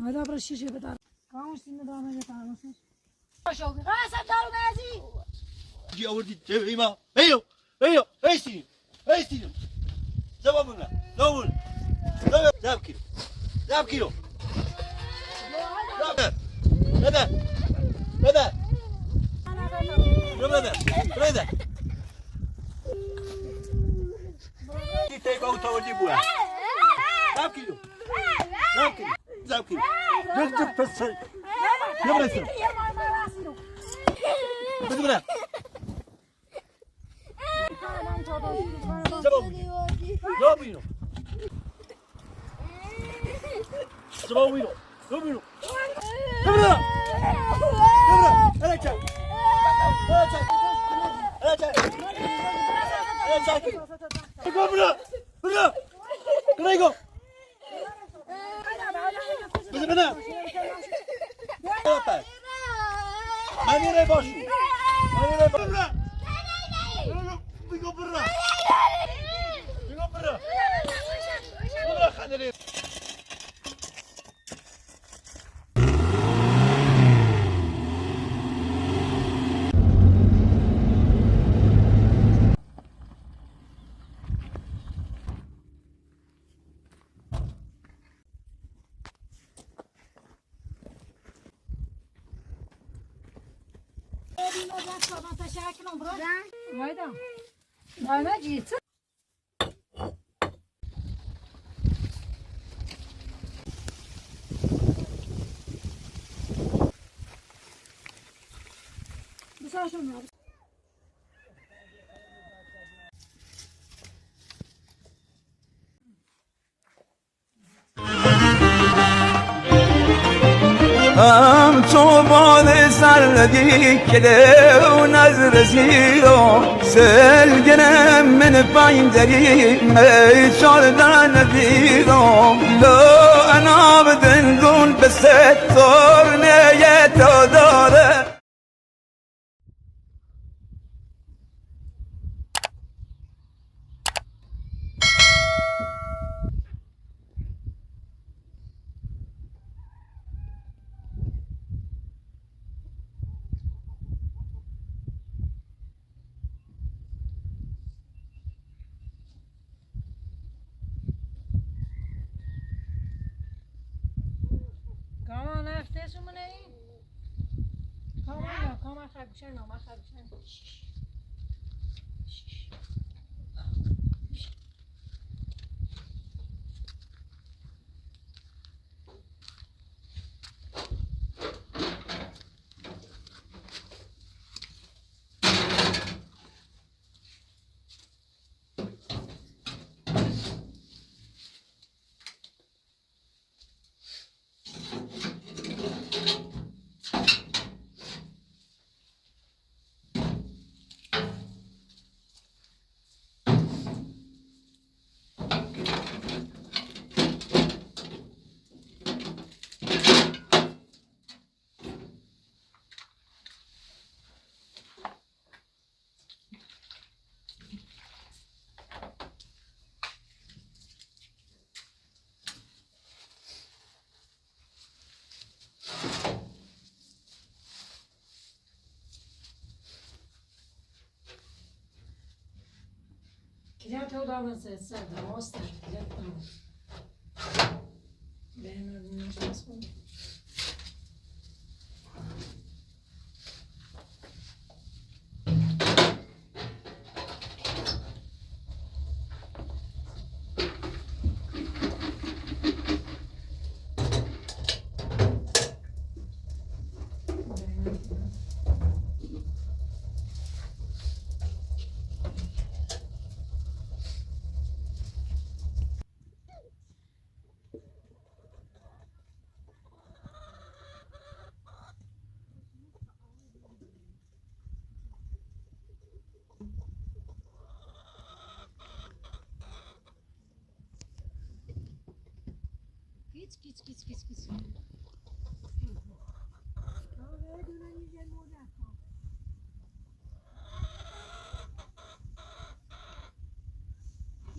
هذا برا الشيشة بدار كاموس سنة دامه جتانوس ما شاء الله قاسم دارو نازي جي أوردي تبعيما أيو أيو أيستينو أيستينو زبابنا زبابنا زباب كيلو زباب كيلو زباب ماذا ماذا ماذا ماذا تيجي أو تودي بوها زباب كيلو زباب كيلو زباب كيلو جد بس يلا يسوي بدنا زبابينو زبابينو زبابينو بدنا بدنا أنا جاي أنا جاي أنا جاي أنا جاي بدنا بدنا كريجو بدنا ماني ريباشو ماني ريباشو برا بيجو برا بيجو برا برا خليني Hayda. Hayda git. Bu saçma mı? هم çoban serledik kede و نظر زیرا سلگنم من بایندری چاردن دیرا لا انا بدن دون بستار نیت داره Kaman haftası mı ne? Kaman خربوشن ما خربوشن Kira tevdavan sesler de monster. Yaptım. Benim ördüğüm nasıl oldu?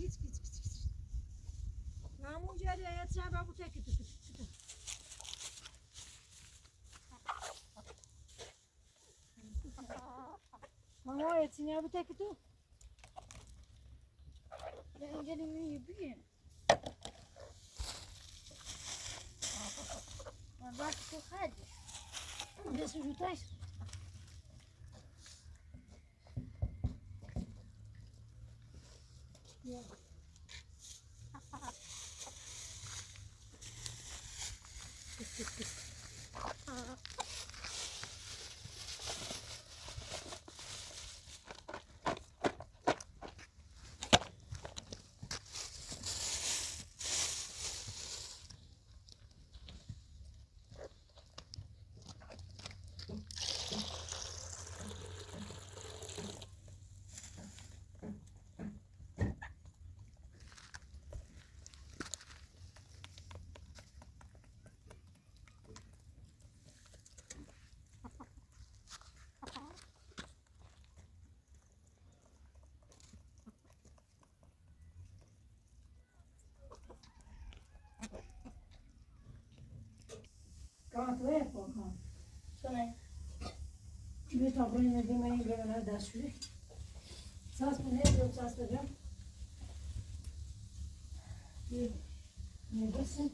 Git. Git. Kamu jadi ayat siapa aku cek gitu. Ama etsin ya bir tek tu. Ben gelin iyi büyüyeyim. Bak çok hadi. Gdzie się rzucać? Nie. Kan tu är på kan. Så nej. Vi tar på in det med en grej där där skulle. Sas på ner och sas på det. Ne desin?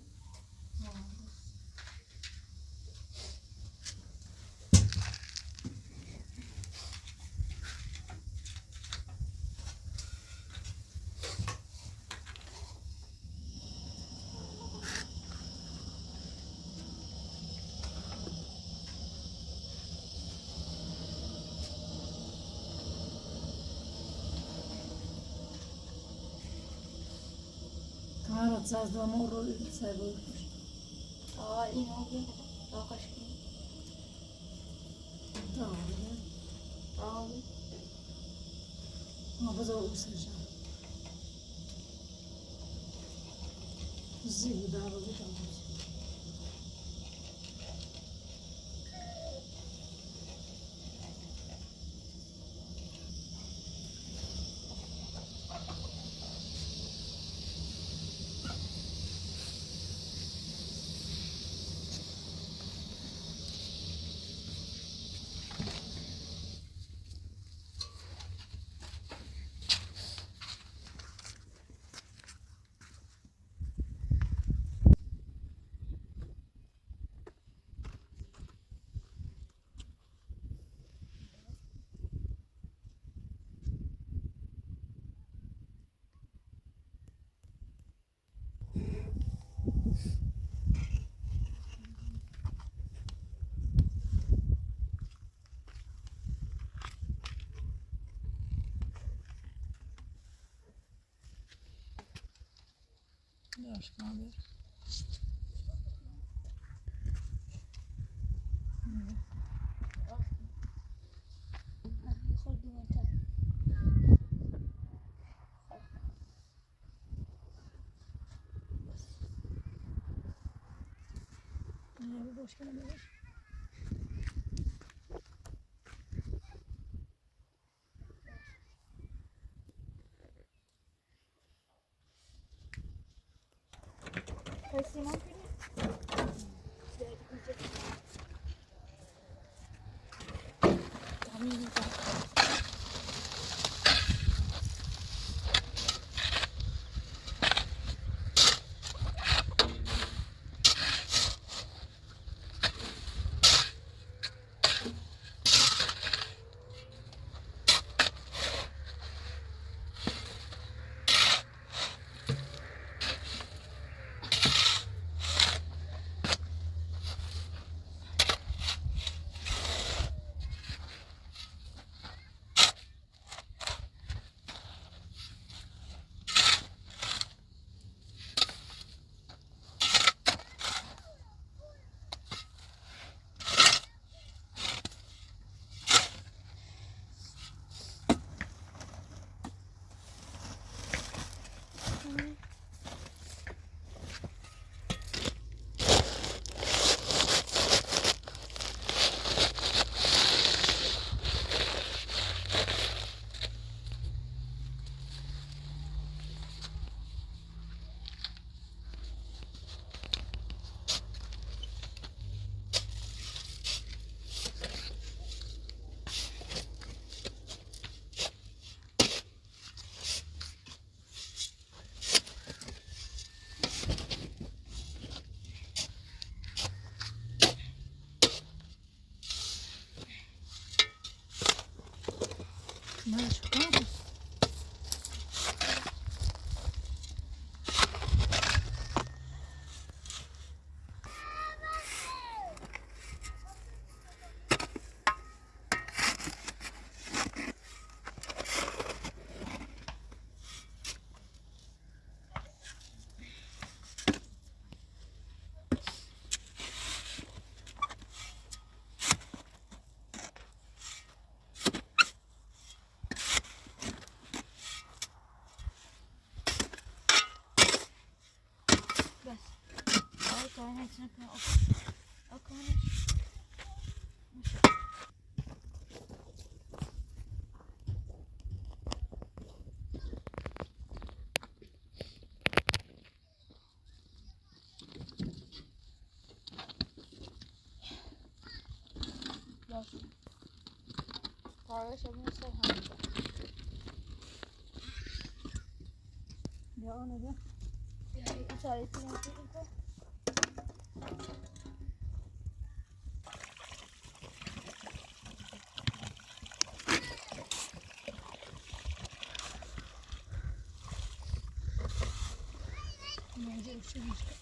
Karot sas do moro sebo. Aa iyi oldu. Daha kaç gün? Tamam. Tamam. Ama bu da usacağım. Zil daha bu da. Ne aşkına haber? خذوا انت. Ne bu boş kalıyor? Teslim ol beni. بس آره کاری نتونه کنه آکانش باشه کارش همین سر همین بیا آنو بیا این تاریخی نمیتونی کن اینجا روشن میشه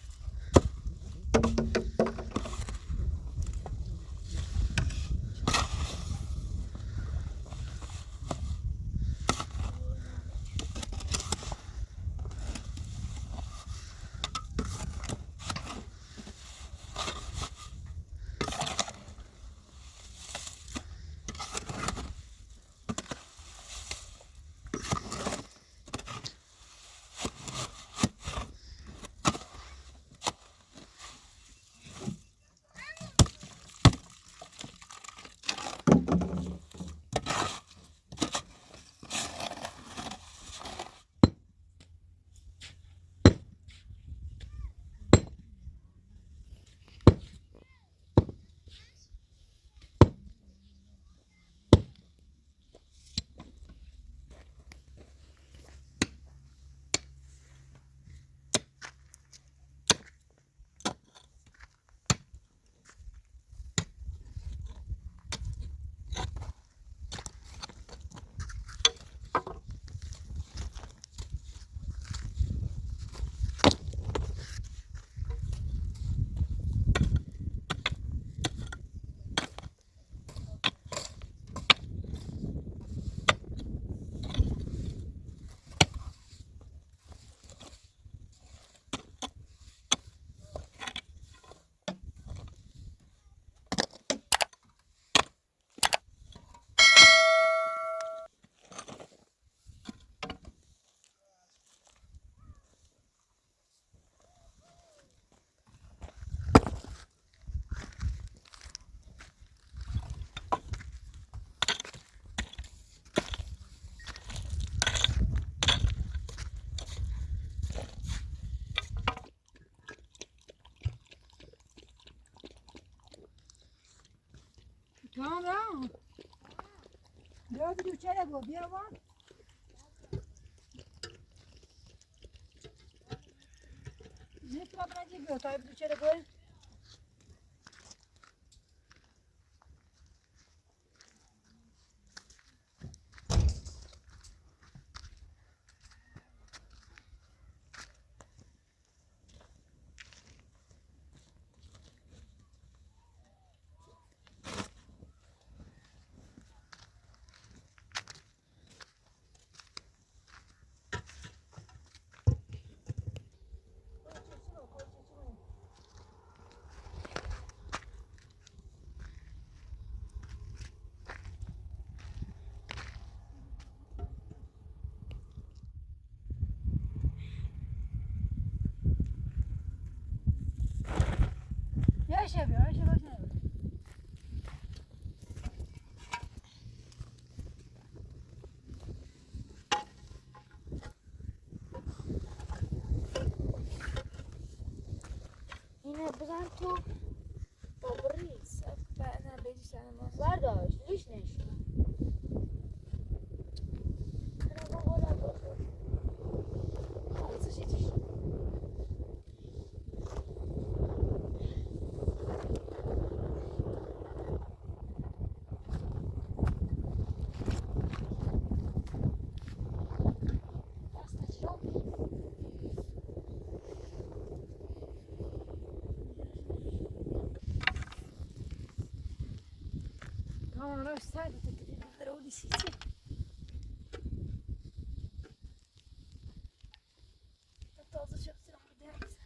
Kamran. Bia bir içeri go, bia var. Ne problem değil, tabii bir içeri go. Yaşa bir, yaşa başına. اینه بزن تو با بریز نه بیدی سنه برداشت لیش نشون کنه با بالا بخور خالصش ایتش Tamam, araç saydı. Droli sisi. taze çöpsün ama değerli.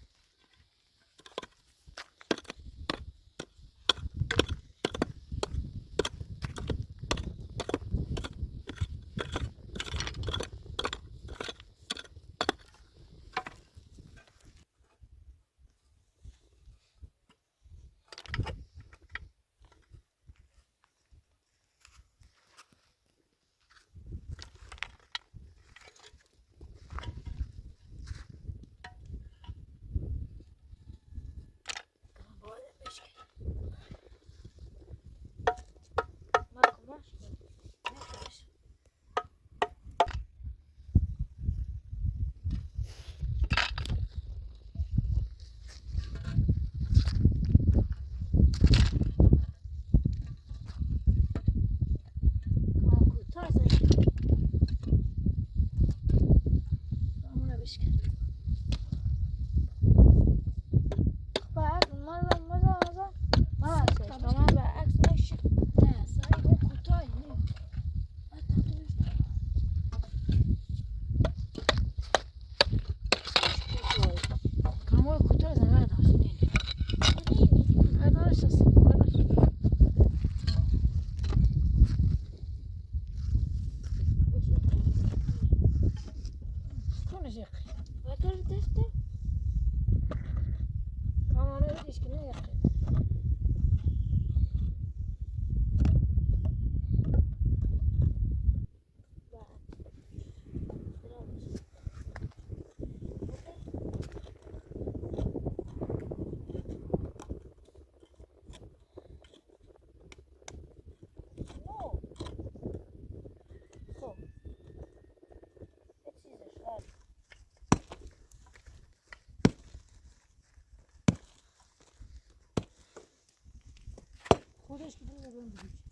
نش که بگم بگم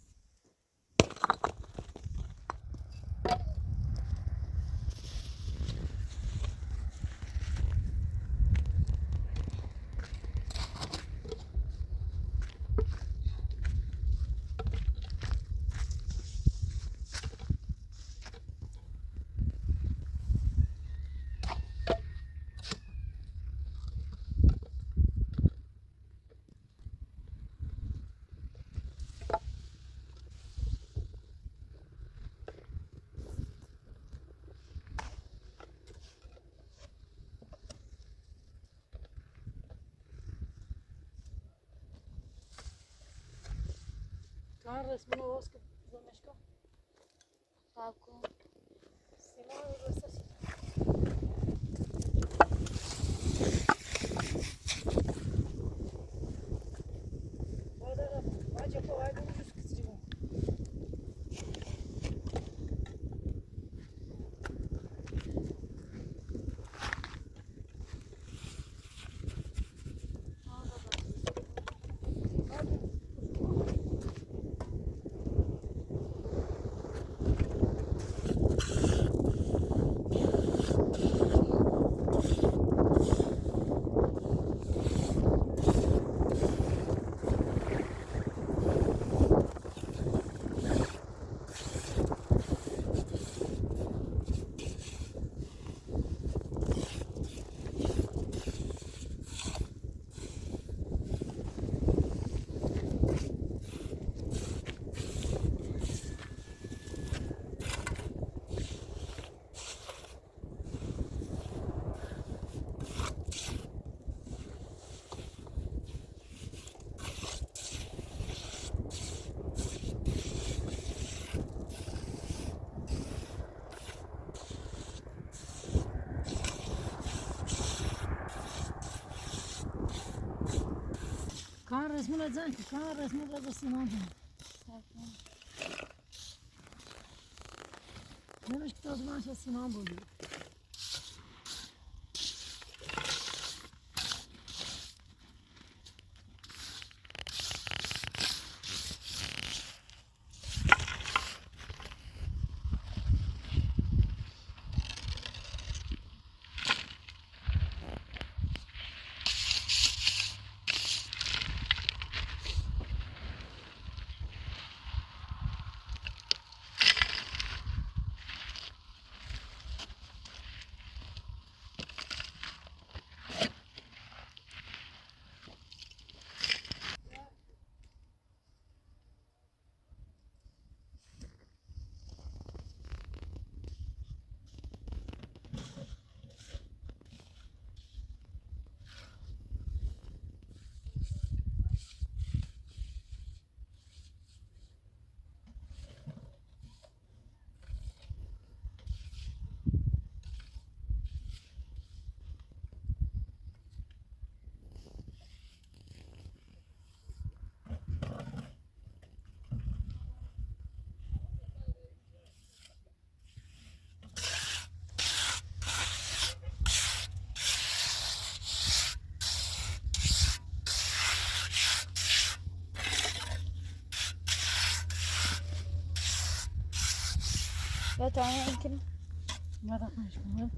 کار رسمی نواز که زمش کن صاحب کن سیمان رو رساسی باید که باید بروز کسی بون کار رسمی نزن که کار رسمی نزن سیمان جان صاحب کن نمیشه که تازه منش سیمان بودی لا تعالى يمكن ما دخلش كمان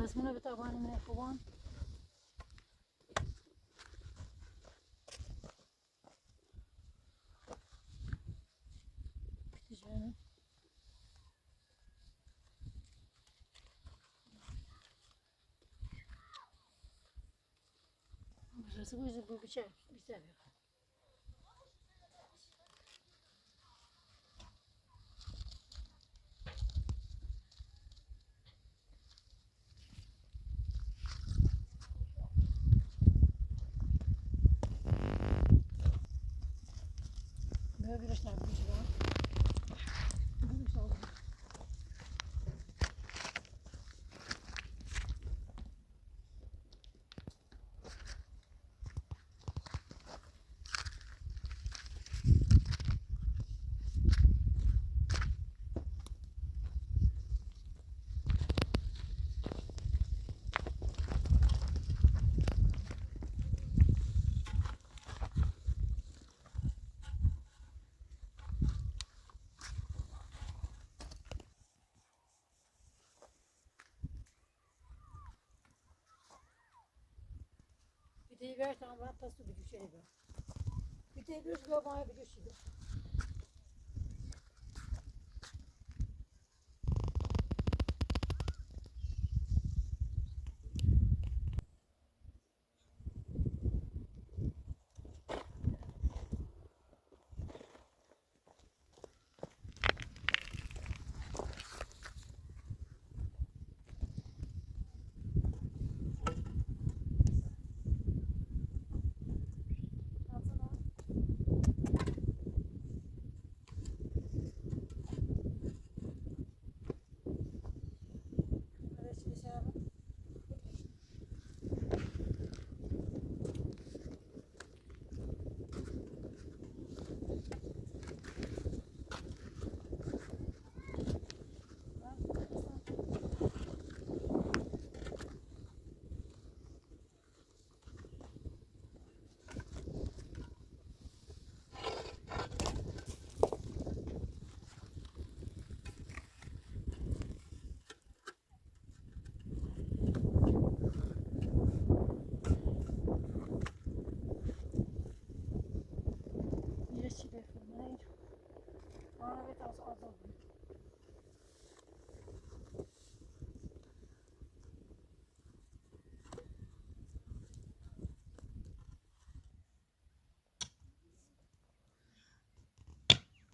مسمونه بتابانی من خوبان تجاني Burası bu biçer. Biçer. Böyle bir işler bu işler. Bu işler. Bir de ver tamam ben pasta bir düşey ver. Bir de bir gömaya bir düşey.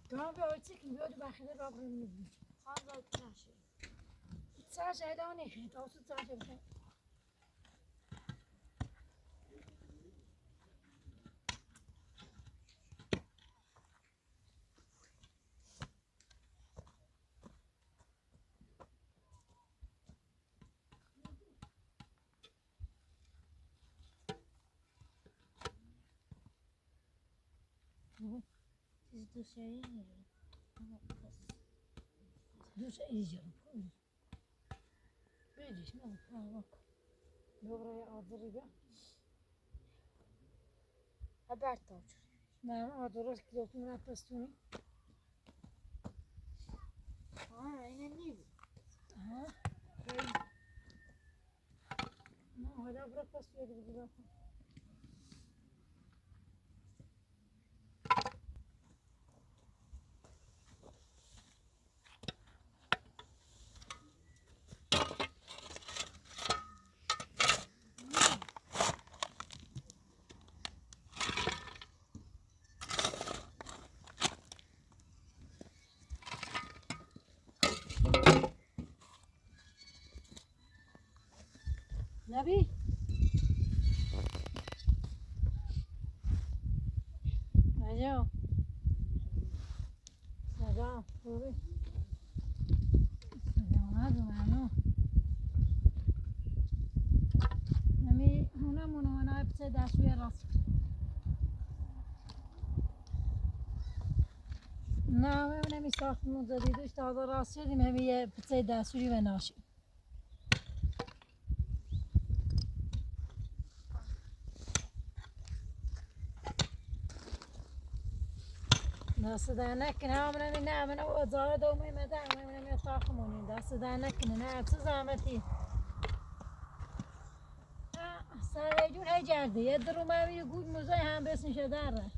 Tamam bir ölçek gibi öyle bakıda babrını. Fazla tıraşı. Sağ şeyde o ne? Olsun sağ şeyde. Siz dışarıya mı? Dışarı yiyeceğim. Böyle işte bak. Buraya aldırıyor. Haber tavcı. Ben aldırır kilosunu yapastığını. Aynen değil. Aha. Hala bırak basıyor gibi bak. Nabi. Alo. Selam. Buyur. Selam hadi mano. Nami هنا أنا ابتدى شوية راسي. نعم أنا مسافر مدريد اشتغل راسي همي ابتدى شوية وناشي. دست دهنکن همون نه من آزار دومی مدام من می‌تاخمونی دست دهنکن نه چه زحمتی سر جون هجرده یه درو من گود موزای هم بس نشه داره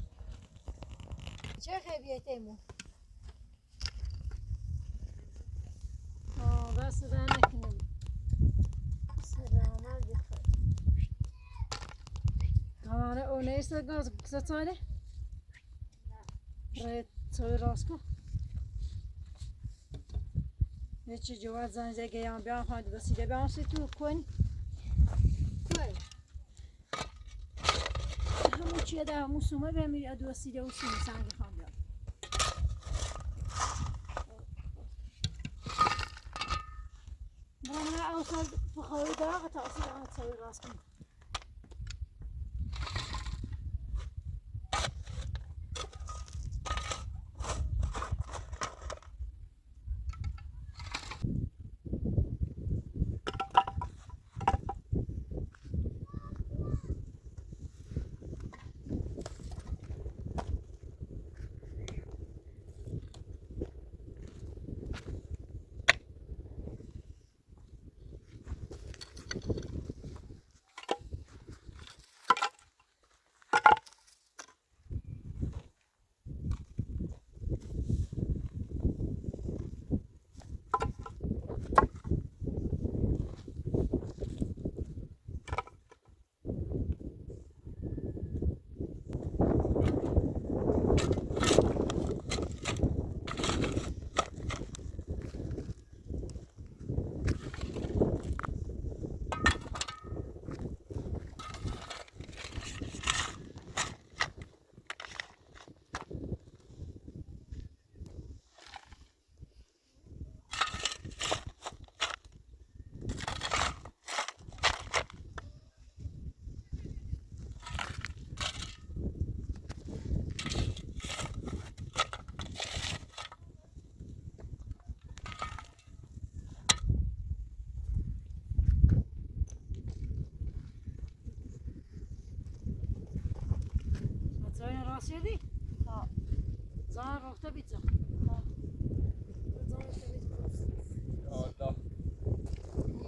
چه خبیته مو دست دهنکن سلامت بخیر ایستا گاز کسا تاله؟ رای توی راست کن هیچی جواد زنجه گیان بیان خواهد بسیده بیان سی تو کن همون چیه ده همون سومه بمیری ادو سیده و سومه سنگی خواهم بیان من اوصل بخواهی داغ تاثیر آن توی راست کن Sedi? ها زان رفته بیچه ها زان رفته بیچه Allah.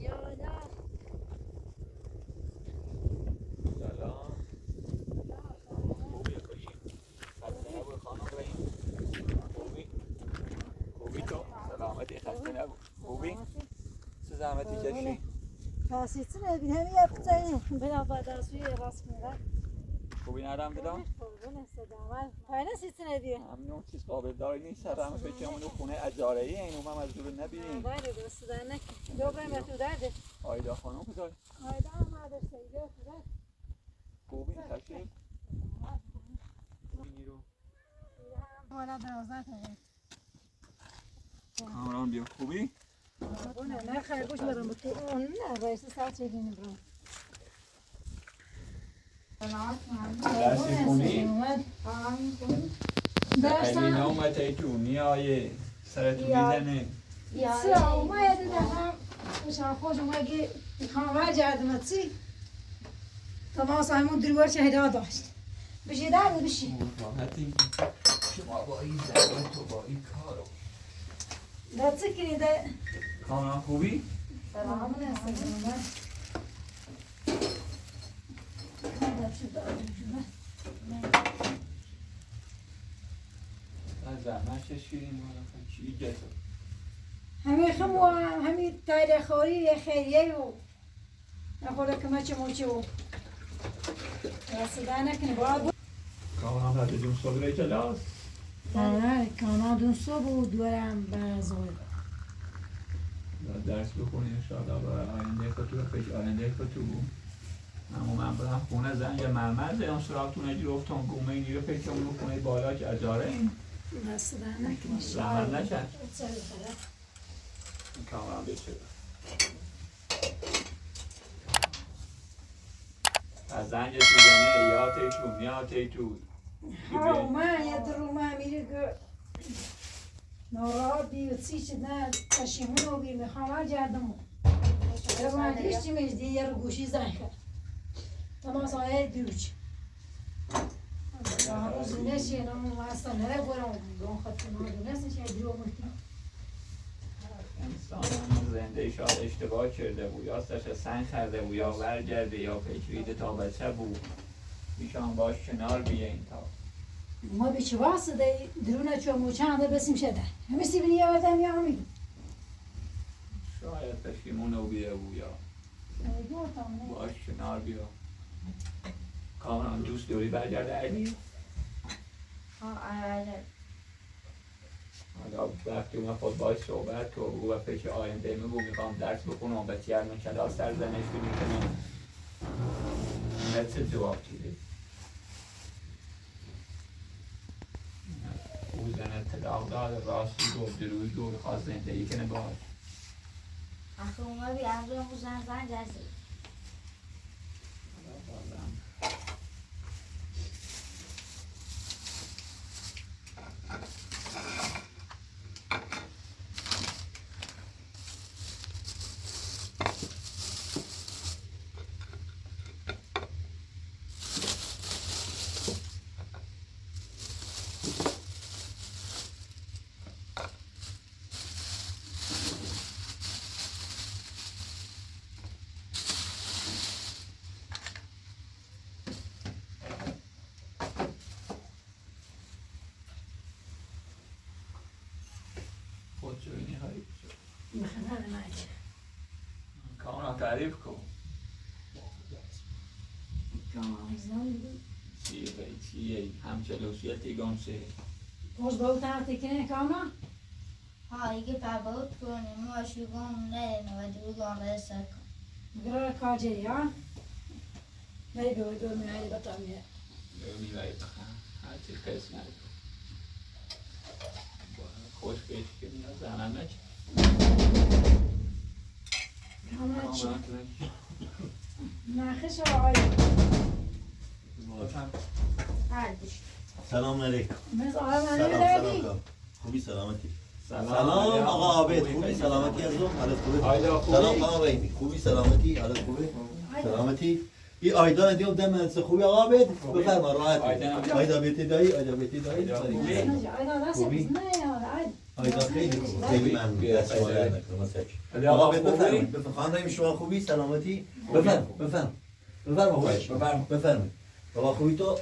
یالا سلام. خوبی خوشی. خسته نبود خانم رحیم. خوبی؟ خوبی تو؟ سلامتی خسته نبود. خوبی؟ چه زحمتی کشی؟ فاسیتی نبین همی یفتایی بنا بعد از روی راست میره خوبی ندارم بدم؟ قربون استدامت پایین سیتی نبیه ممنون چیز قابل داری نیست سر همه فکرمون خونه اجاره ای اینو من از دور نبینیم. داره درست داره دو بریم تو درده آیدا خانم کجای؟ آیدا هم نداشته ایده تو درد خوبی تشریف؟ خوبی رو؟ بالا درازده تا کامران بیا خوبی؟ قربونه نه خرگوش برم تو اون نه رئیس ساعت چگینی برم درسی خونی؟ درستان اومد ای تو میایه سرتو میزنه سا اومد دهم شان خوش اومد خانوار جردم چی تا ما سایمون دروار شهدا داشت بشی در بشی راحتی شما با این زحمت و با این کارو دست کنی ده کامران خوبی؟ سلام نستم از زحمت شیرین مالا چی گتو همین خمو همین تایره خوری خیریه و نخوره که مچه موچه و رسیده نکنه باید کامران فرده جون صبح کلاس آره کانا دون صبح و دورم برزوی درس بخونی انشاءالله برای آینده خودتو فکر آینده خودتو اما من برم خونه زنگ مرمز اون سراغتون اگه رفتم گومه اینی رو فکرمون رو خونه بالا که اجاره این رسیده نکنه زحمت نکرد این کامران بچه از زنگ تو زنه یا تیتو یا تیتو ها من یه درو من میره که ناراحت بی و چی شد نه پشیمون رو بی میخوام هر جردم رو من دیشتی میشدی یه رو گوشی زنگ کرد تمام سایه دروچ روز نشی نمو اصلا نره برم گم خط کنم نسیش یه درو مکتیم انسان زنده شاید اشتباه کرده بود یا سرش سنگ خرده بود یا برگرده یا فکریده تا بچه بود بیشان باش کنار بیه این تا ما به چه واسطه درونه چون موچنده بسیم شده همه سی بینی آدم یا همین شاید پشیمون رو بیه بود یا باش کنار بیا کامران دوست داری برگرده علی؟ آره. حالا وقتی اومد خود باید صحبت که او و فکر آینده میگو میخوام درس بخونم به تیرمن کلاس سرزنش میکنم نت جواب دیده او زن اطلاق داد راستی گفت روی دور خواست زندگی کنه باش آخه اونا بی امروز زن جزی خود جوینی هایی بخنه نک کامران تعریف کن چیه همچلوسیتی گمسه Hoş balık tekine kalma. Hayır, babalık görünümü aşıgım ne demek ve sakın. Gra kaceri ya. Ne böyle görmeye batamıyor. می‌وای بخوام هرچی قسمت خوش بهش که نیاز زنمه چه Ama çi. Nakış ağrı. Her düş. سلام علیکم. Biz ağrı سلام neredeydik? سلام. خوبی سلامتی. سلام سلام آقا عابد خوبی سلامتی از اون حالت خوبه. سلام خانم رحیمی خوبی سلامتی حالت خوبه. سلامتی. این آیدا دیدم دم از خوبی آقا عابد بفرما راحت. آیدا بیتی دایی آیدا بیتی دایی. خوبی. آیدا خیلی خوبه. خیلی ممنون. دست شما درد نکنه. آقا عابد بفرمایید. خانم رحیمی شما خوبی سلامتی. بفرما. بفرمایید. بابا خوبی تو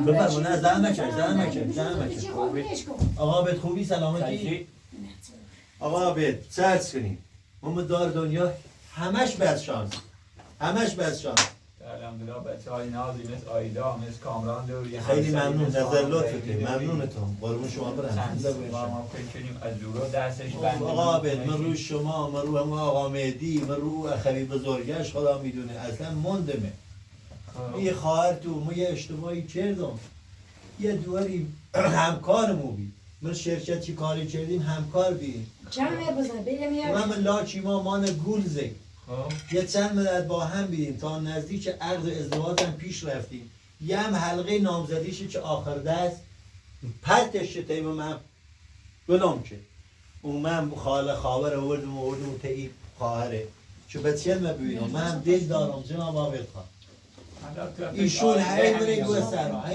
بفرما نه زحمت آقا عابد خوبی سلامتی آقا عابد سرس کنیم ما دار دنیا همش بس شانس الحمدلله بچه های نازی مثل آیدا مثل کامران دوری خیلی ممنون نظر لطفته ممنونتون قربون شما برم ما فکر کنیم از جورا دستش بنده آقا عابد من روی شما من روی آقا مهدی من روی اخوی بزرگش خدا میدونه اصلا مندمه یه خواهر تو ما یه اشتباهی کردم یه دوری همکارمو بی من شرکت چی کاری کردیم همکار بی چند بزن بگم من لاچی ما مان گولزه یه چند مدت با هم بیدیم تا نزدیک عقد ازدواجم پیش رفتیم یه هم حلقه نامزدیشی که آخر دست پرتش شده من گلام که اون من خاله خاور آوردم تایی خواهره چو بچه ما ببینم من هم دل دارم جناب عابد خان ایشون هی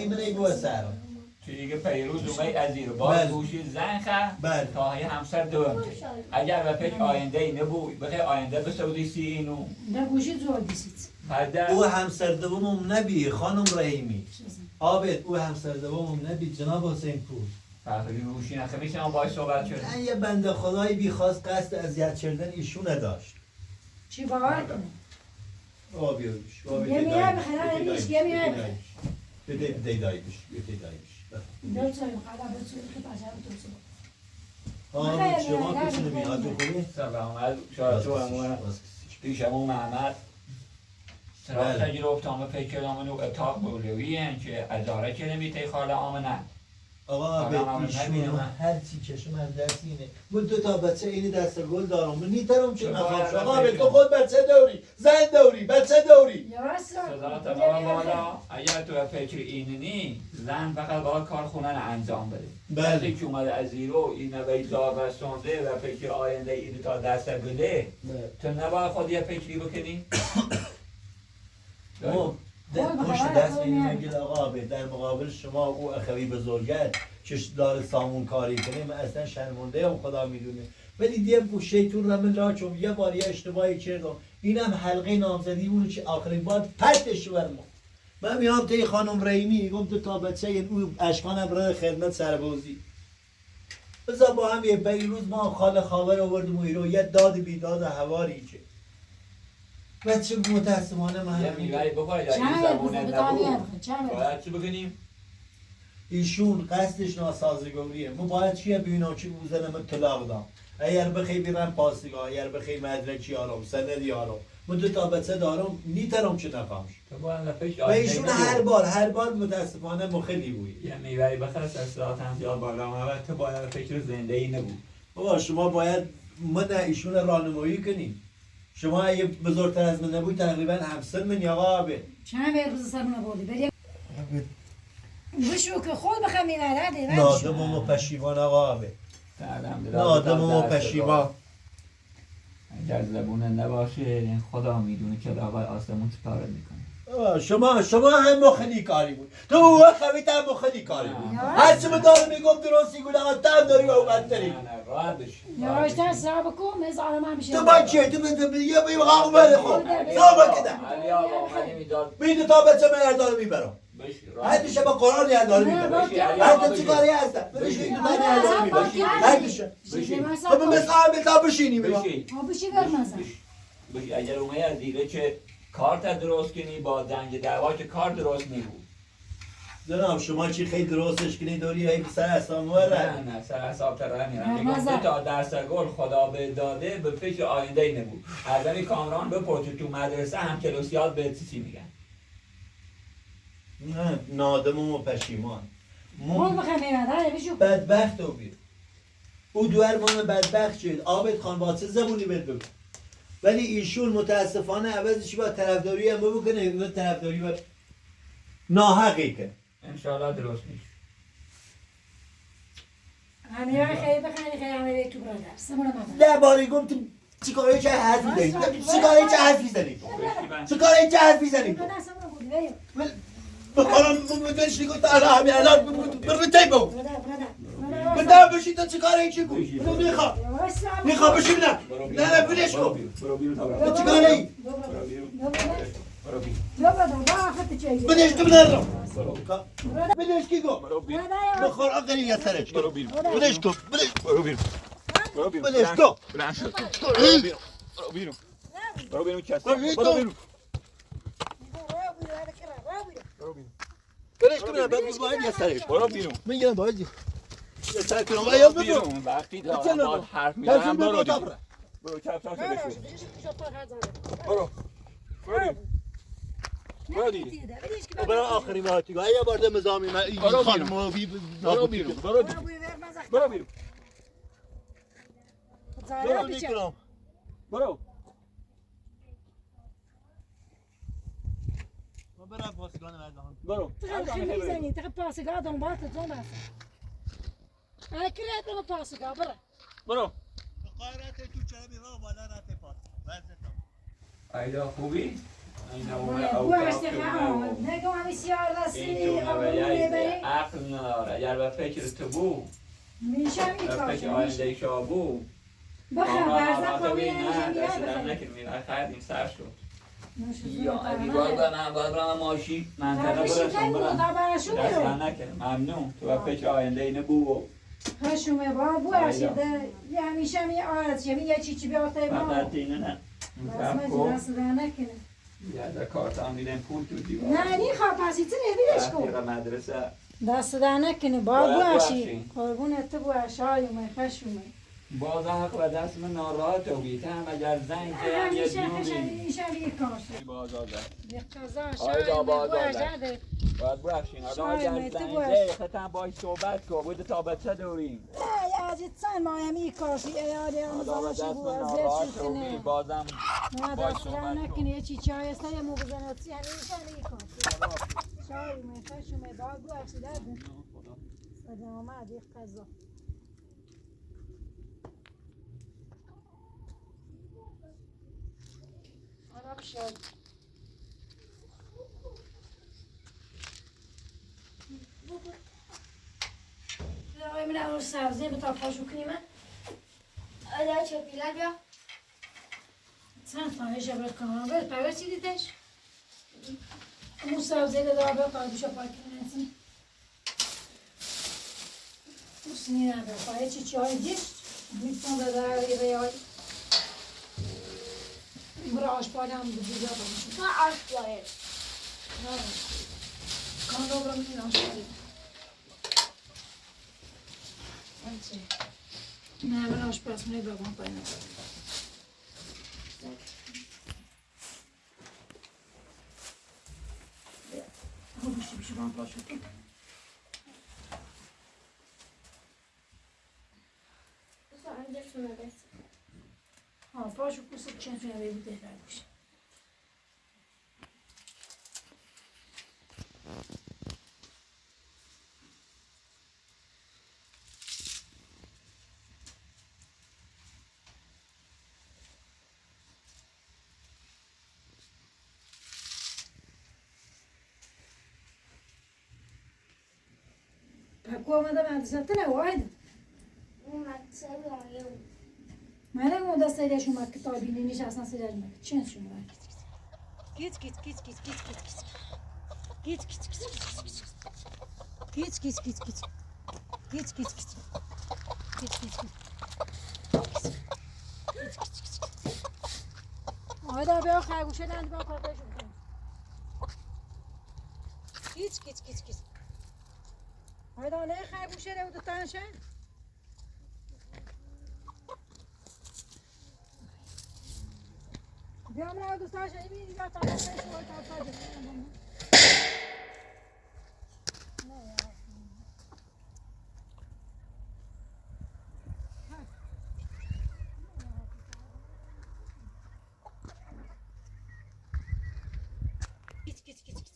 منه گوه سرم توی دیگه پیروز اومد از زیر باز گوشی زن خواهد تا های همسر دوم اگر به فکر آینده ای نبود بخیر آینده بسودی سی اینو نه گوشی زور دیسید او همسر دومم نبی خانم رحیمی عابد او همسر دومم نبی جناب حسین پور فقری روشی نخه میشنم باید صحبت شد نه یه بنده خدایی بی خواست قصد اذیت کردن ایشون نداشت چی باور کنه بیاروش بده دایبش دل سویم خدا به سویم که باشم تو شما کسی نمیاد تو خوبی؟ سلام از شاید همون پیشمون محمد سراغ گیر افتامه فکر کردم و اتاق بولوی هن که اداره که نمیته خاله آمنه آقا به ایشون هر چی کشم از دست اینه من دو تا بچه اینی دست گل دارم من نیترم چه نخوام آقا به تو خود بچه دوری زن دوری بچه دوری صدا تمام بالا اگر تو فکر اینی نی زن فقط باید کار خونن انجام بده بله که اومده از زیرو این نوی دار بستانده و فکر آینده اینی تا دست بده تو نباید خود یه فکری بکنی؟ پشت دست اینی نگید آقا به در مقابل شما او اخوی بزرگت که داره سامون کاری کنه من اصلا شرمنده هم خدا میدونه ولی دیگه شیطون رو من لاچم یه بار یه اشتباهی کردم اینم حلقه نامزدی بود که آخرین بار پرتش برم من میام تی خانم رحیمی گم دو تا بچه او اشکانم برای خدمت سربازی بذار با هم یه بیروز ما خاله خاور آوردم و ایرو یه داد بیداد هواری که بچه متاسفانه یه من میوهی بخورید این چند زبونه بزن بتانی نبود هم چند باید چی بکنیم؟ ایشون قصدش ناسازگاریه ما باید چیه ببینم چی بزنم طلاق دام اگر بخی بیرم پاسگاه اگر بخی مدرکی آرام سندی آرام من 2 تا بچه دارم نیترم چه نفهمش تو باید فکر و ایشون هر بار متاسفانه مخلی بوی یه میوهی بخور سرسات هم زیاد بالا آمد تو باید فکر زنده ای نبود بابا شما باید من ایشون رانمایی کنیم شما اگه بزرگتر از من نبود تقریبا همسن من یا آبه چند بیر روز سرمون بودی بریم بشو که خود بخم میبرده نادم و پشیمان آقا آبه نادم و پشیمان اگر زبونه نباشه خدا میدونه که داور آسمون چه کارت میکنه شما هم مخلی کاری بود تو او خویت هم مخلی کاری بود هر چی من دارم میگم درستی گونه آقا تم داری و بدتری نه راحت بشی یواشتر صاحب کن مزار من بشه تو با چیه تو یه بقا بره خود صحبت کده علی آقا اومدی میداد بیده تا بچه من یردار میبرم بشی هر دوشه با قرآن یردار میبرم هر تو چی کاری هستم بشه این دوتا یردار میبرم هر دوشه خب مثل تا بشینی بشی بشی برمزن بشی اگر اومدی از دیگه که کارت درست کنی با زنگ دعوا که کار درست نیبود جناب شما چی خیلی درستش کنی دوری هی سر اصلا وره نه سر حساب تره میرم میگم 2 تا درس گل خدا به داده به فکر آینده ای نبود از این کامران بپرسه تو مدرسه هم کلاسیات به چی میگن نه نادم و پشیمان خود بخم میبرده بشو بدبخت او بیر او دوار من بدبخت شد آبد خان با چه زبونی بد بگو ولی ایشون متاسفانه عوضش با طرفداری هم بکنه این طرفداری با ناحقی که انشالله درست میشه همین خیلی بخنی خیلی همه تو برادر سمونه مدن ده باری گم تو چیکاره چه حرفی زنی چیکاره چه حرفی زنی چیکاره چه حرفی زنی برادر سمونه بود بریم بخورم بودنش نگو تا الان الان برو تی بگو برادر بدم بشی تو چیکاره چی کن میخوام بشی نه نه بلش کن برو بیرون تا چیکاره ای برو بیرون بدش تو بدرم بدش کی گو بخور آخری یا سرش برو بیرون بدش کن بدش برو بیرون برو بیرون بدش کن برو بیرون برو بیرون کس برو بیرون بدش کن بعد باید یا سرش برو بیرون میگم باید یا سر کنم یا برو بیرون وقتی دارم باید حرف میزنم برو دیگه برو کفتار شده شو برو برو دیگه برای آخری واتی گاه یه بار مزامی من این خانم برو بیرون برو بیرون برو بیرون برو میکنم برو برای پاسگان مردان برو خیلی میزنی تا پاسگاه دنبال تو بس اکرات ما پاسگاه برا برو قایرت تو چرا بیرون بالا رات پاس ایدا خوبی؟ نگو همی سیار دستی این تو نویه عقل نداره اگر به فکر تو بود میشه به فکر آینده شا بود بخیر برزن خوبی خوبی نه دست دم نکن میره خردیم سر شد یا اگه باید برم ماشی منطقه برسم برم دست دم نکن ممنون تو به فکر آینده اینه بود خشومه با بو ارشده یه همیشه می آرد یه چیچی بیاته با فقط اینه نه دست دم نکنه یه در کارت هم دیدم پول تو دیوار نه نی خواه پسی تو نبیدش کن رفیق مدرسه دست در نکنه با بو ارشی قربونت تو بو ارشای اومه خشومه باز حق و دست من ناراحت و بیتم اگر زنگ هم یه جنوبی همیشه یه کاشه باز آزد یه قضا آیدا شای باز بو آزد. ارشده باید برخشین حالا اگر زنگ ختم باید صحبت کن بود تا بچه دوریم نه یه چند ماهمی کاشی ایالی هم حالا به زنشی دست بو من از ناراحت و کنه بازم نه باید دست در صحبت کن نکنه یه چیچی های است یه موقع زناتی همیشه یه کاشه شای اومه خشومه با بو ارشده صدا آمد یه قضا خراب شد آقای من اون سبزی به تا پاش بکنیم آده چه پیلر بیا چند تانه جبرت کنم باید پاور چی دیدش اون سبزی رو دار بیا پاک بشا پاک کنیم اون سنی نبر پای چی های دیشت میتون داره یه بیای Mıra aşpalem bu güzel olmuş. Ta aşk var. Kan dobramın aşpalem. Ne hemen aşpalem ne babam payına. Bir şey ben paşutum. Sonra şuna bas. Ha paşuk bu sık çen suya bir defermiş. Pakuamada ben zaten vardı. Bunlar seviyor. Mənə onda seyləşmək kitabını nişasına seyləşmək. Çin şunu. Git. Git. Ayda bir xərquşədən bir qardaşım. Git. Ayda nə xərquşələ o tutan şey? Diamına dostlar şey bir tane şey var tatlı. Ne ya? Git. Git.